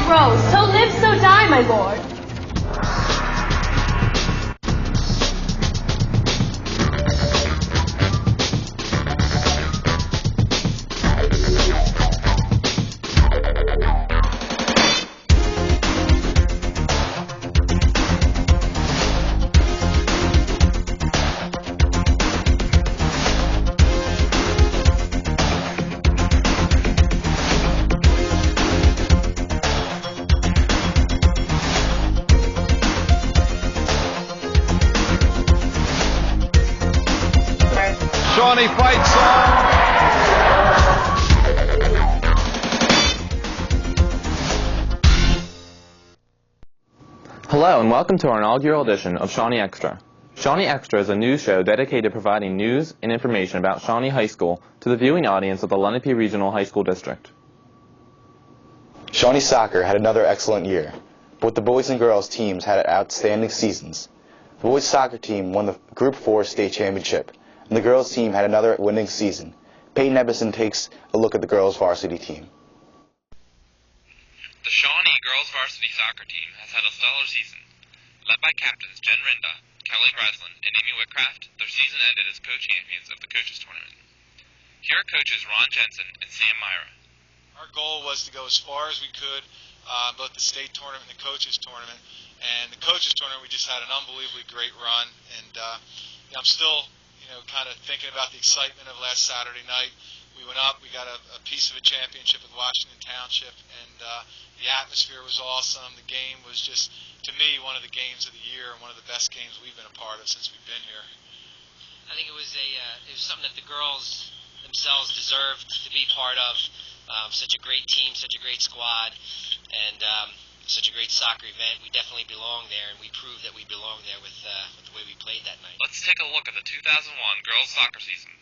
grow, so live, so die, my lord. Shawnee fight song. Hello and welcome to our inaugural edition of Shawnee Extra. Shawnee Extra is a news show dedicated to providing news and information about Shawnee High School to the viewing audience of the Lenape Regional High School District. Shawnee soccer had another excellent year. Both the boys and girls teams had outstanding seasons. The boys soccer team won the Group 4 state championship, and the girls team had another winning season. Peyton Ebbeson takes a look at the girls varsity team. The Shawnee girls varsity soccer team has had a stellar season. Led by captains Jen Rinda, Kelly Breslin, and Amy Whitcraft, their season ended as co-champions of the coaches tournament. Here are coaches Ron Jensen and Sam Myra. Our goal was to go as far as we could, both the state tournament and the coaches tournament. And the coaches tournament, we just had an unbelievably great run. And I'm still, kind of thinking about the excitement of last Saturday night. We went up, we got a piece of a championship with Washington Township, and the atmosphere was awesome. The game was just, to me, one of the games of the year and one of the best games we've been a part of since we've been here. I think it was something that the girls themselves deserved to be part of. Such a great team, such a great squad, and such a great soccer event. We definitely belong there, and we proved that we belong there with the way we played that night. Let's take a look at the 2001 girls soccer season.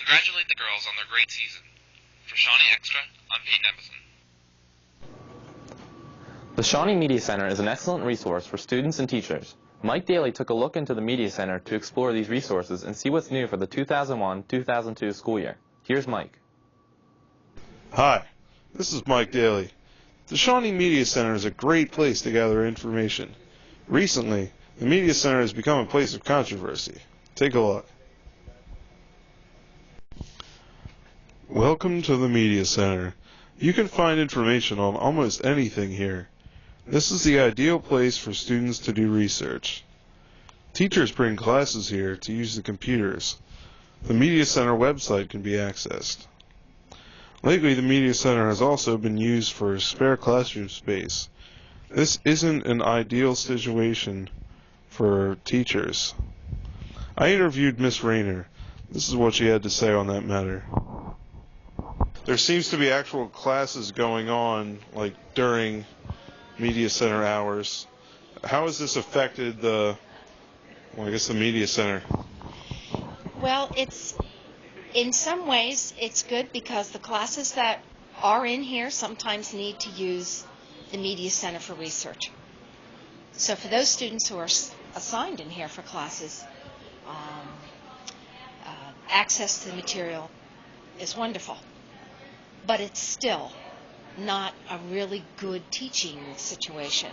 Congratulate the girls on their great season. For Shawnee Extra, I'm Peyton Ebbeson. The Shawnee Media Center is an excellent resource for students and teachers. Mike Daly took a look into the Media Center to explore these resources and see what's new for the 2001-2002 school year. Here's Mike. Hi, this is Mike Daly. The Shawnee Media Center is a great place to gather information. Recently, the Media Center has become a place of controversy. Take a look. Welcome to the Media Center. You can find information on almost anything here. This is the ideal place for students to do research. Teachers bring classes here to use the computers. The Media Center website can be accessed. Lately, the Media Center has also been used for spare classroom space. This isn't an ideal situation for teachers. I interviewed Miss Rayner. This is what she had to say on that matter. There seems to be actual classes going on, like during Media Center hours. How has this affected the Media Center? Well, in some ways it's good because the classes that are in here sometimes need to use the Media Center for research. So for those students who are assigned in here for classes, access to the material is wonderful. But it's still not a really good teaching situation.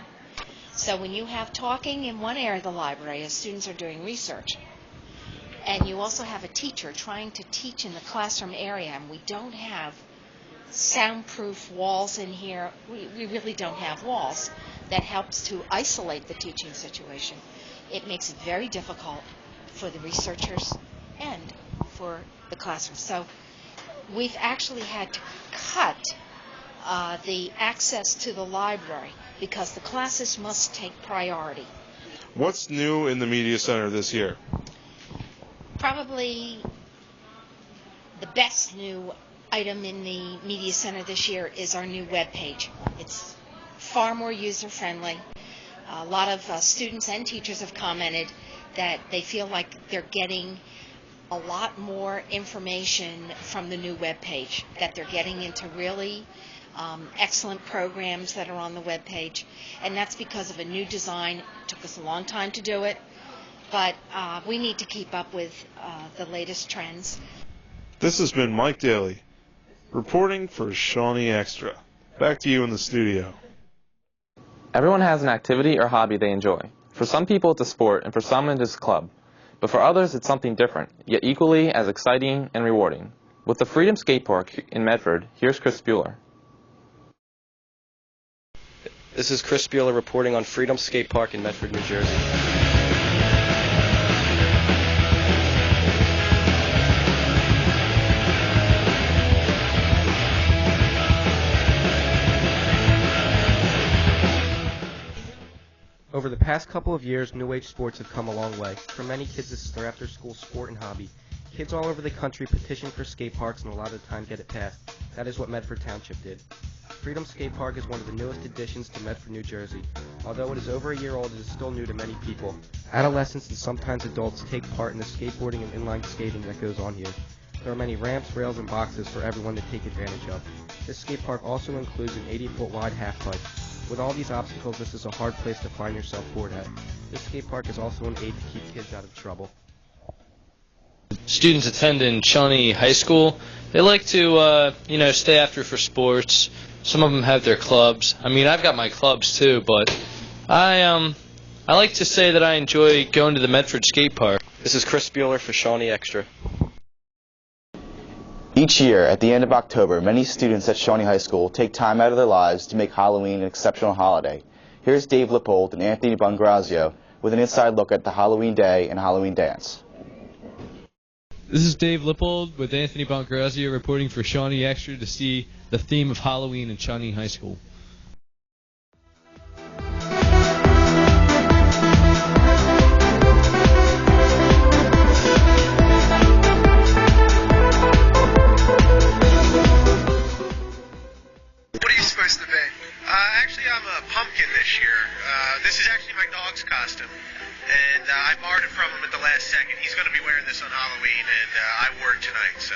So when you have talking in one area of the library as students are doing research, and you also have a teacher trying to teach in the classroom area, and we don't have soundproof walls in here. We really don't have walls. That helps to isolate the teaching situation. It makes it very difficult for the researchers and for the classroom. So we've actually had to cut the access to the library because the classes must take priority. What's new in the Media Center this year? Probably the best new item in the Media Center this year is our new webpage. It's far more user-friendly. A lot of students and teachers have commented that they feel like they're getting a lot more information from the new webpage, that they're getting into really excellent programs that are on the webpage, and that's because of a new design. It took us a long time to do it, but we need to keep up with the latest trends. This has been Mike Daly, reporting for Shawnee Extra. Back to you in the studio. Everyone has an activity or hobby they enjoy. For some people it's a sport, and for some it is a club. But for others it's something different, yet equally as exciting and rewarding. With the Freedom Skate Park in Medford, here's Chris Spuhler. This is Chris Spuhler reporting on Freedom Skate Park in Medford, New Jersey. Over the past couple of years, New Age sports have come a long way. For many kids, this is their after-school sport and hobby. Kids all over the country petition for skate parks and a lot of the time get it passed. That is what Medford Township did. Freedom Skate Park is one of the newest additions to Medford, New Jersey. Although it is over a year old, it is still new to many people. Adolescents and sometimes adults take part in the skateboarding and inline skating that goes on here. There are many ramps, rails, and boxes for everyone to take advantage of. This skate park also includes an 80-foot wide half-pipe. With all these obstacles, this is a hard place to find yourself bored at. This skate park is also an aid to keep kids out of trouble. Students attending Shawnee High School, they like to, stay after for sports. Some of them have their clubs. I mean, I've got my clubs too, but I like to say that I enjoy going to the Medford Skate Park. This is Chris Spuhler for Shawnee Extra. Each year, at the end of October, many students at Shawnee High School take time out of their lives to make Halloween an exceptional holiday. Here's Dave Lippold and Anthony Bongrazio with an inside look at the Halloween day and Halloween dance. This is Dave Lippold with Anthony Bongrazio reporting for Shawnee Extra to see the theme of Halloween in Shawnee High School. Supposed to be. Actually, I'm a pumpkin this year. This is actually my dog's costume, and I borrowed it from him at the last second. He's going to be wearing this on Halloween, and I wore it tonight, so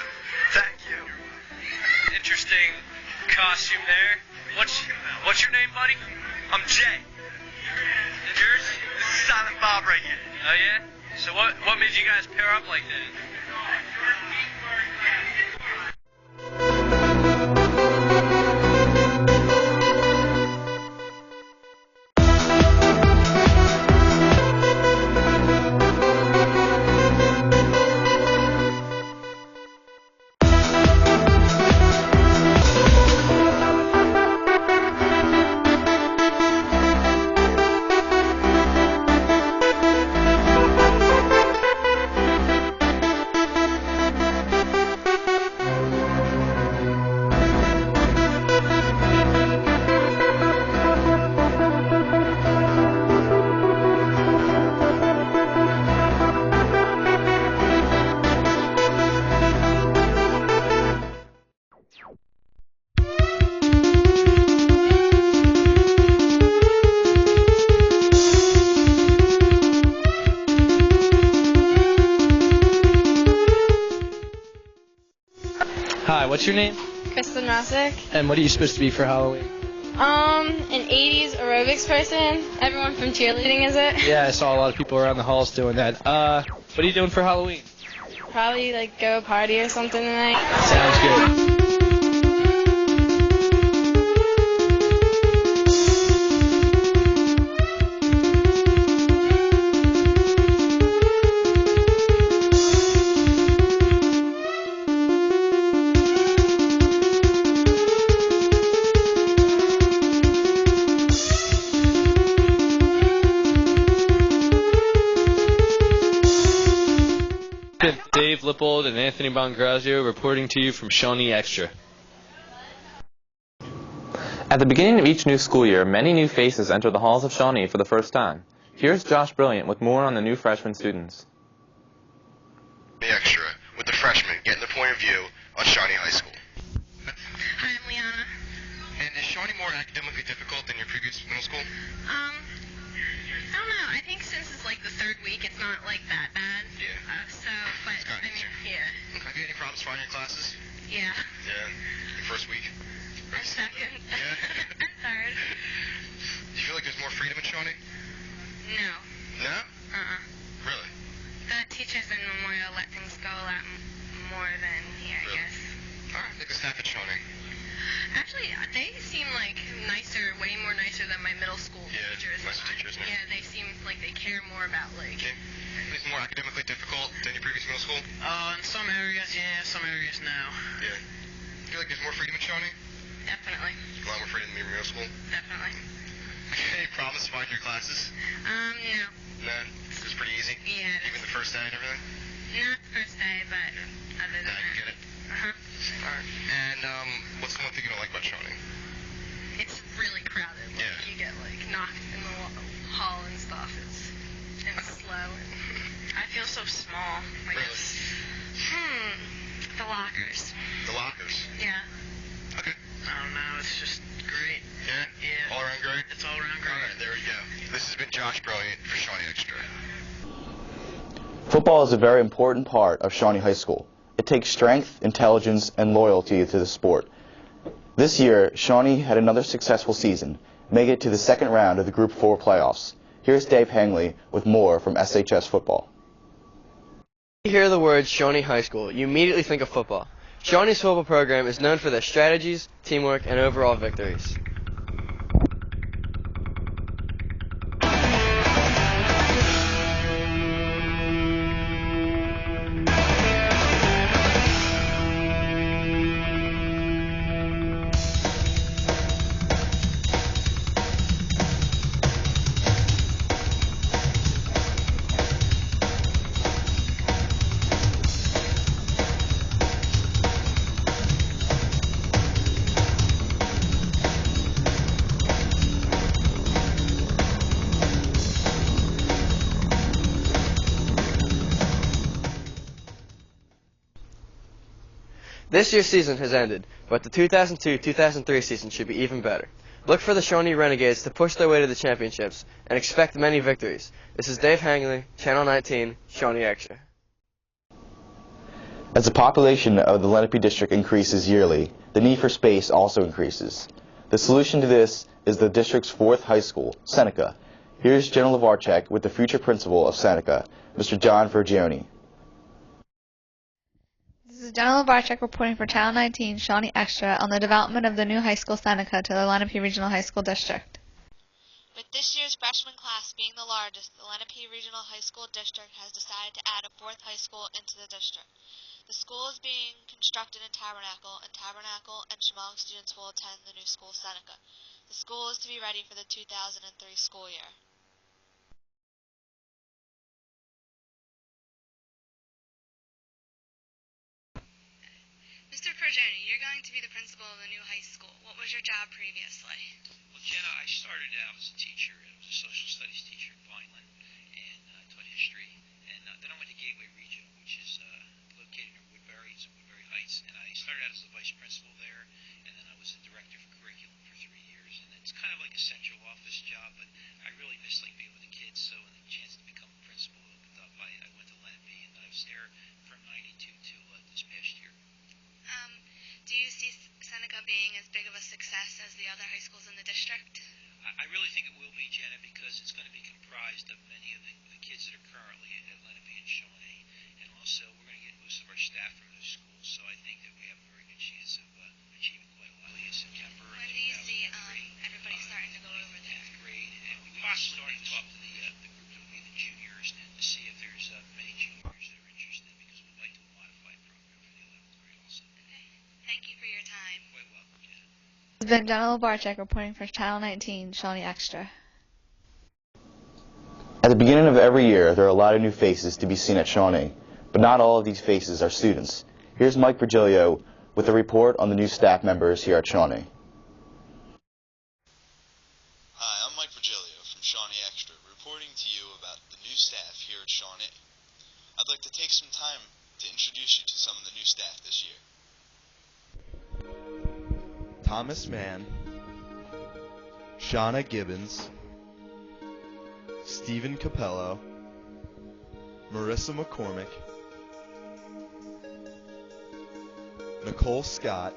thank you. Interesting costume there. What's your name, buddy? I'm Jay. And yours? This is Silent Bob right here. Oh, yeah? So what made you guys pair up like that? Hi, what's your name? Kristen Rosick. And what are you supposed to be for Halloween? An 80s aerobics person. Everyone from cheerleading, is it? Yeah, I saw a lot of people around the halls doing that. What are you doing for Halloween? Probably go party or something tonight. Sounds good. Dave Lippold and Anthony Bongrazio reporting to you from Shawnee Extra. At the beginning of each new school year, many new faces enter the halls of Shawnee for the first time. Here's Josh Brilliant with more on the new freshman students. Extra, with the freshmen getting the point of view on Shawnee High School. Hi, I'm Liana. And is Shawnee more academically difficult than your previous middle school? I don't know. I think since it's like the third week, it's not like that bad. Yeah. But it's kind of easier. Yeah. Have you had any problems finding your classes? Yeah. Yeah. Your first week? I'm second. Yeah. I'm third. Do you feel like there's more freedom in Shawnee? No. No? Really? The teachers in Memorial let things go a lot more than here, I guess. Alright, I think the staff at Shawnee. Actually, they seem like nicer, way more nicer than my middle school teachers. Nicer teachers, Yeah, they seem like they care more about like. Okay. Is it more academically difficult than your previous middle school? In some areas, yeah. Some areas, no. Yeah. Do you feel like there's more freedom in Shawnee? Definitely. A lot more freedom than your middle school? Definitely. Any problems finding your classes? No. No? It's pretty easy? Yeah. Even the first day and everything? Not the first day, but other than I that. get it. Alright. And what's the one thing you don't like about Shawnee? It's really crowded. Like, Yeah. You get like knocked in the hall and stuff. It's slow. And I feel so small. Like the lockers. The lockers? Yeah. Okay. I don't know. It's just great. Yeah? Yeah. All around great? It's all around great. Alright, there we go. This has been Josh Brilliant for Shawnee Extra. Football is a very important part of Shawnee High School. It takes strength, intelligence, and loyalty to the sport. This year, Shawnee had another successful season, making it to the second round of the Group 4 playoffs. Here's Dave Hangley with more from SHS football. When you hear the word Shawnee High School, you immediately think of football. Shawnee's football program is known for their strategies, teamwork, and overall victories. This year's season has ended, but the 2002-2003 season should be even better. Look for the Shawnee Renegades to push their way to the championships, and expect many victories. This is Dave Hangley, Channel 19, Shawnee Extra. As the population of the Lenape district increases yearly, the need for space also increases. The solution to this is the district's fourth high school, Seneca. Here's Jenna Lihvarcik with the future principal of Seneca, Mr. John Furgione. This is Jenna Lihvarcik reporting for Channel 19 Shawnee Extra on the development of the new high school Seneca to the Lenape Regional High School District. With this year's freshman class being the largest, the Lenape Regional High School District has decided to add a fourth high school into the district. The school is being constructed in Tabernacle, and Chemung students will attend the new school Seneca. The school is to be ready for the 2003 school year. Mr. Furgione, you're going to be the principal of the new high school. What was your job previously? Well, Jenna, I started out as a teacher. I was a social studies teacher at Vineland, and I taught history. And then I went to Gateway Regional, which is located in Woodbury. It's in Woodbury Heights. And I started out as the vice principal there, and then I was the director for curriculum for 3 years. And it's kind of like a central office job, but I really miss like being with the kids. So when the chance to become a principal opened up, I went to Lenape, and I was there from '92 to this past year. Do you see Seneca being as big of a success as the other high schools in the district? I really think it will be, Jenna, because it's going to be comprised of many of the kids that are currently at Lenape and Shawnee, and also we're going to get most of our staff from those schools, so I think that we have a very good chance of achieving quite a lot in September. When do you see everybody starting to go over there? 10th grade, and we are starting to talk to the group that will be the juniors to see if there's many juniors that are interested, because we'd like to modify a program for the 11th grade also. Thank you for your time. Quite welcome, Jenna. This has been Jenna Lihvarcik reporting for Channel 19 Shawnee Extra. At the beginning of every year, there are a lot of new faces to be seen at Shawnee. But not all of these faces are students. Here's Mike Virgilio with a report on the new staff members here at Shawnee. Hi, I'm Mike Virgilio from Shawnee Extra, reporting to you about the new staff here at Shawnee. I'd like to take some time to introduce you to some of the new staff this year. Thomas Mann, Shauna Gibbons, Stephen Cappello, Marisa McCormick, Nicole Scott,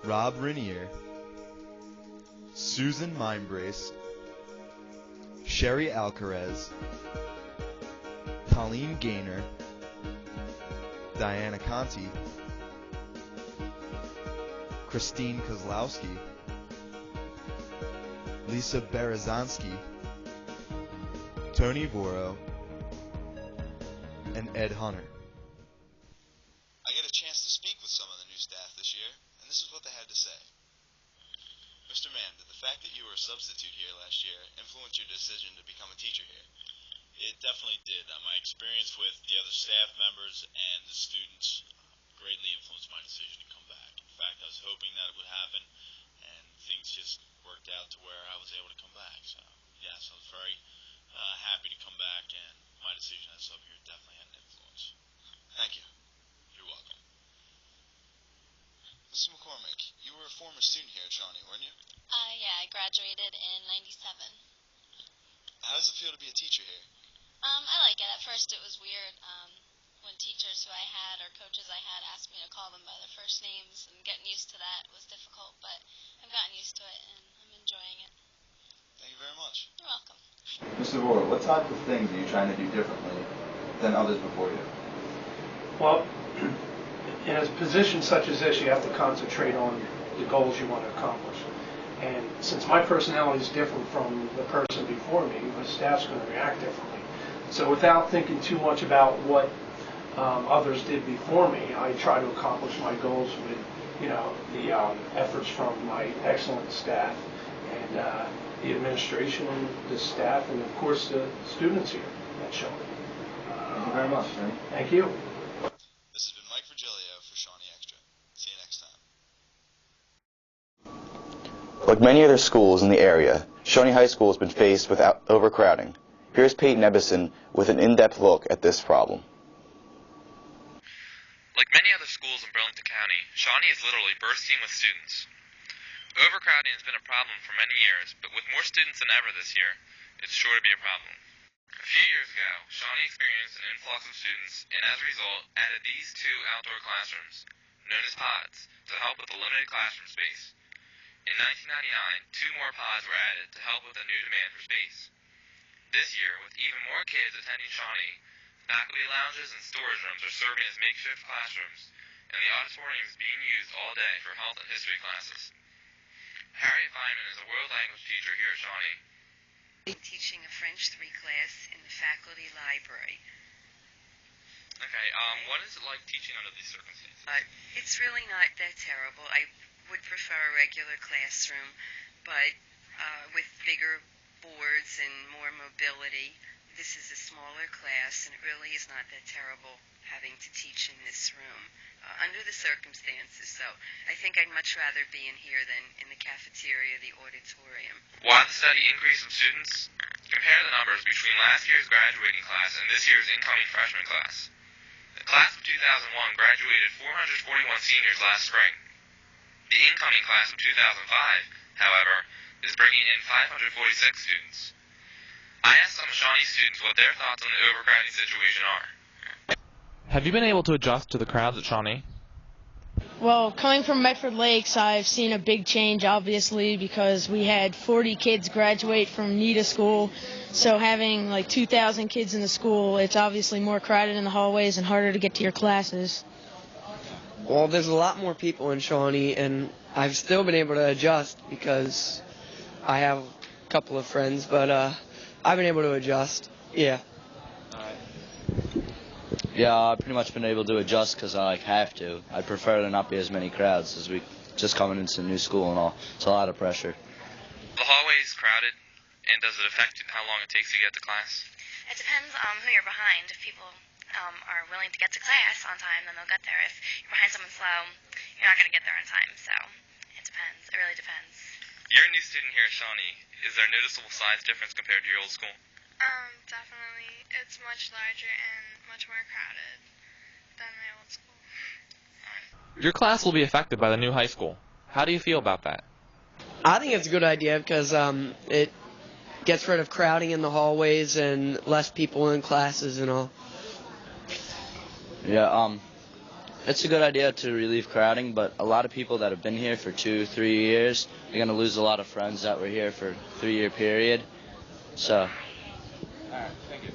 Rob Rainier, Susan Mindbrace, Sherry Alcarez, Colleen Gaynor, Diana Conti, Christine Kozlowski, Lisa Berezanski, Tony Voirro, and Ed Hunter. I get a chance to speak with some of the new staff this year, and this is what they had to say. Mr. Mann, did the fact that you were a substitute here last year influence your decision to become a teacher here? It definitely did. My experience with the other staff members and the students greatly influenced my decision to come back. In fact, I was hoping that it would happen, and things just worked out to where I was able to come back. So, yes, I was very happy to come back, and my decision as sub here definitely had an influence. Thank you. You're welcome. Mrs. McCormick, you were a former student here at Shawnee, weren't you? Yeah, I graduated in '97. How does it feel to be a teacher here? I like it. At first it was weird when teachers who I had or coaches I had asked me to call them by their first names, and getting used to that was difficult, but I've gotten used to it and I'm enjoying it. Thank you very much. You're welcome. Mr. Voirro, what type of things are you trying to do differently than others before you? Well, in a position such as this, you have to concentrate on the goals you want to accomplish. And since my personality is different from the person before me, my staff's going to react differently. So without thinking too much about what others did before me, I try to accomplish my goals with, the efforts from my excellent staff and the administration and the staff and, of course, the students here at Shawnee. Thank you very much, Jimmy. Thank you. This has been Mike Virgilio for Shawnee Extra. See you next time. Like many other schools in the area, Shawnee High School has been faced with overcrowding. Here's Peyton Ebbeson with an in-depth look at this problem. Like many other schools in Burlington County, Shawnee is literally bursting with students. Overcrowding has been a problem for many years, but with more students than ever this year, it's sure to be a problem. A few years ago, Shawnee experienced an influx of students and as a result added these two outdoor classrooms, known as pods, to help with the limited classroom space. In 1999, 2 more pods were added to help with the new demand for space. This year, with even more kids attending Shawnee, faculty lounges and storage rooms are serving as makeshift classrooms, and the auditorium is being used all day for health and history classes. Harriet Feynman is a world language teacher here at Shawnee. Teaching a French 3 class in the faculty library. Okay, what is it like teaching under these circumstances? It's really not that terrible. I would prefer a regular classroom, but with bigger boards and more mobility. This is a smaller class, and it really is not that terrible having to teach in this room. Under the circumstances, though, I think I'd much rather be in here than in the cafeteria, the auditorium. Why the steady increase of students? Compare the numbers between last year's graduating class and this year's incoming freshman class. The class of 2001 graduated 441 seniors last spring. The incoming class of 2005, however, is bringing in 546 students. I asked some Shawnee students what their thoughts on the overcrowding situation are. Have you been able to adjust to the crowds at Shawnee? Well, coming from Medford Lakes, I've seen a big change, obviously, because we had 40 kids graduate from NETA school. So having like 2,000 kids in the school, it's obviously more crowded in the hallways and harder to get to your classes. Well, there's a lot more people in Shawnee, and I've still been able to adjust because I have a couple of friends, but I've been able to adjust, yeah. Yeah, I've pretty much been able to adjust because I have to. I'd prefer there not be as many crowds as we just coming into a new school and all. It's a lot of pressure. The hallway is crowded, and does it affect how long it takes to get to class? It depends who you're behind. If people are willing to get to class on time, then they'll get there. If you're behind someone slow, you're not going to get there on time. So it depends. It really depends. You're a new student here at Shawnee. Is there a noticeable size difference compared to your old school? Definitely. It's much larger and much more crowded than my old school. Your class will be affected by the new high school. How do you feel about that? I think it's a good idea because it gets rid of crowding in the hallways and less people in classes and all. Yeah, it's a good idea to relieve crowding, but a lot of people that have been here for 2-3 years are going to lose a lot of friends that were here for a 3-year period. So. Alright, thank you.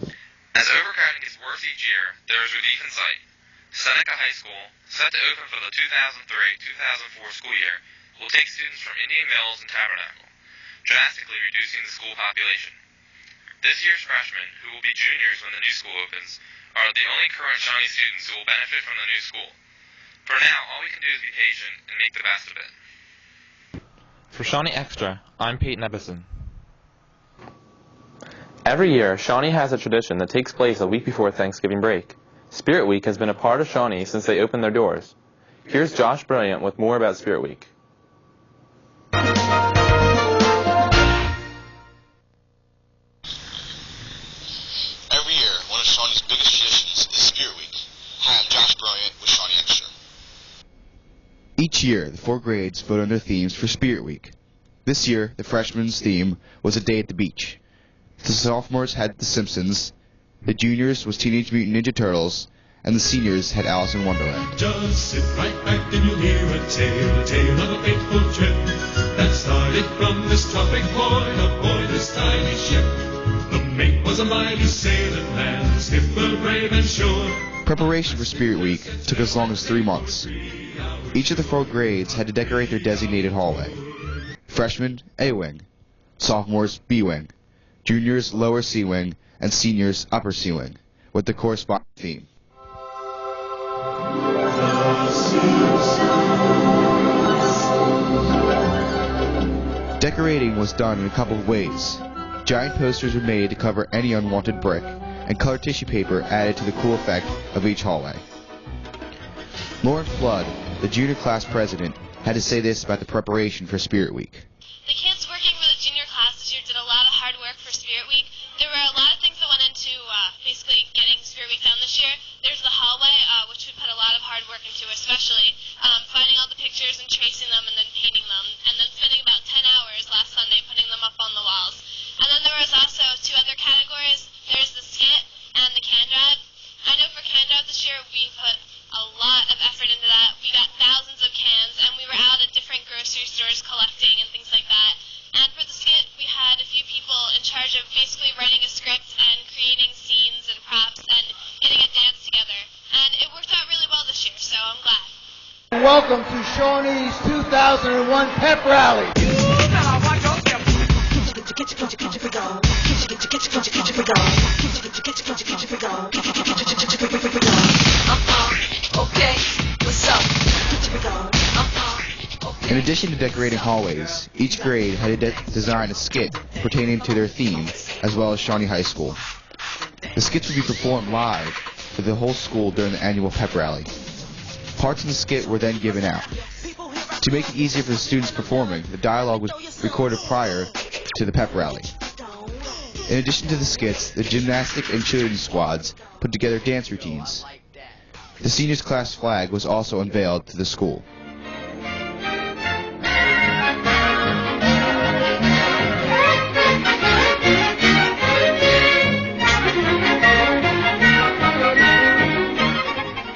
As overcrowding gets worse each year, there is relief in sight. Seneca High School, set to open for the 2003-2004 school year, will take students from Indian Mills and Tabernacle, drastically reducing the school population. This year's freshmen, who will be juniors when the new school opens, are the only current Shawnee students who will benefit from the new school. For now, all we can do is be patient and make the best of it. For Shawnee Extra, I'm Peyton Ebbeson. Every year, Shawnee has a tradition that takes place a week before Thanksgiving break. Spirit Week has been a part of Shawnee since they opened their doors. Here's Josh Brilliant with more about Spirit Week. Every year, one of Shawnee's biggest traditions is Spirit Week. Hi, I'm Josh Brilliant with Shawnee Extra. Each year, the 4 grades vote on their themes for Spirit Week. This year, the freshmen's theme was A Day at the Beach. The sophomores had The Simpsons, the juniors was Teenage Mutant Ninja Turtles, and the seniors had Alice in Wonderland. Just sit right back and you'll hear a tale of a fateful trip that started from this tropic point aboard this tiny ship. The mate was a mighty sailing man, the skipper brave and sure. Preparation for Spirit Week took as long as 3 months. Each of the 4 grades had to decorate their designated hallway. Freshmen, A Wing. Sophomores, B Wing. Juniors, Lower C Wing. And seniors, Upper C Wing, with the corresponding theme. Decorating was done in a couple of ways. Giant posters were made to cover any unwanted brick, and colored tissue paper added to the cool effect of each hallway. Lauren Flood, the junior class president, had to say this about the preparation for Spirit Week. The kids working for the junior class this year did a lot of hard work for Spirit Week. There were a lot of things that went into basically getting Spirit Week done this year. There's the hallway, which we put a lot of hard work into, especially finding all the pictures and tracing them and then painting them, and then spending about 10 hours last Sunday putting them up on the walls. And then there was also 2 other categories. There's the skit and the can drive. I know for can drive this year we put a lot of effort into that. We got thousands of cans, and we were out at different grocery stores collecting and things like that. And for the skit, we had a few people in charge of basically writing a script and creating scenes and props and getting a dance together. And it worked out really well this year, so I'm glad. Welcome to Shawnee's 2001 Pep Rally. Okay, what's up? In addition to decorating hallways, each grade had to design a skit pertaining to their theme, as well as Shawnee High School. The skits would be performed live for the whole school during the annual pep rally. Parts of the skit were then given out. To make it easier for the students performing, the dialogue was recorded prior to the pep rally. In addition to the skits, the gymnastic and cheerleading squads put together dance routines. The seniors class flag was also unveiled to the school.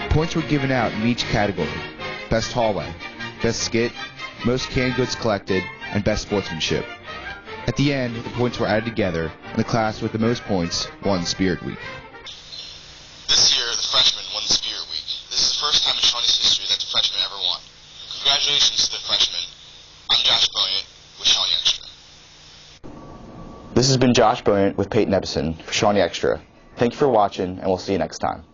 Points were given out in each category: Best Hallway, Best Skit, Most Canned Goods Collected, and Best Sportsmanship. At the end, the points were added together, and the class with the most points won Spirit Week. This year, the freshmen won Spirit Week. This is the first time in Shawnee's history that the freshmen ever won. Congratulations to the freshmen. I'm Josh Brilliant with Shawnee Extra. This has been Josh Brilliant with Peyton Ebbeson for Shawnee Extra. Thank you for watching, and we'll see you next time.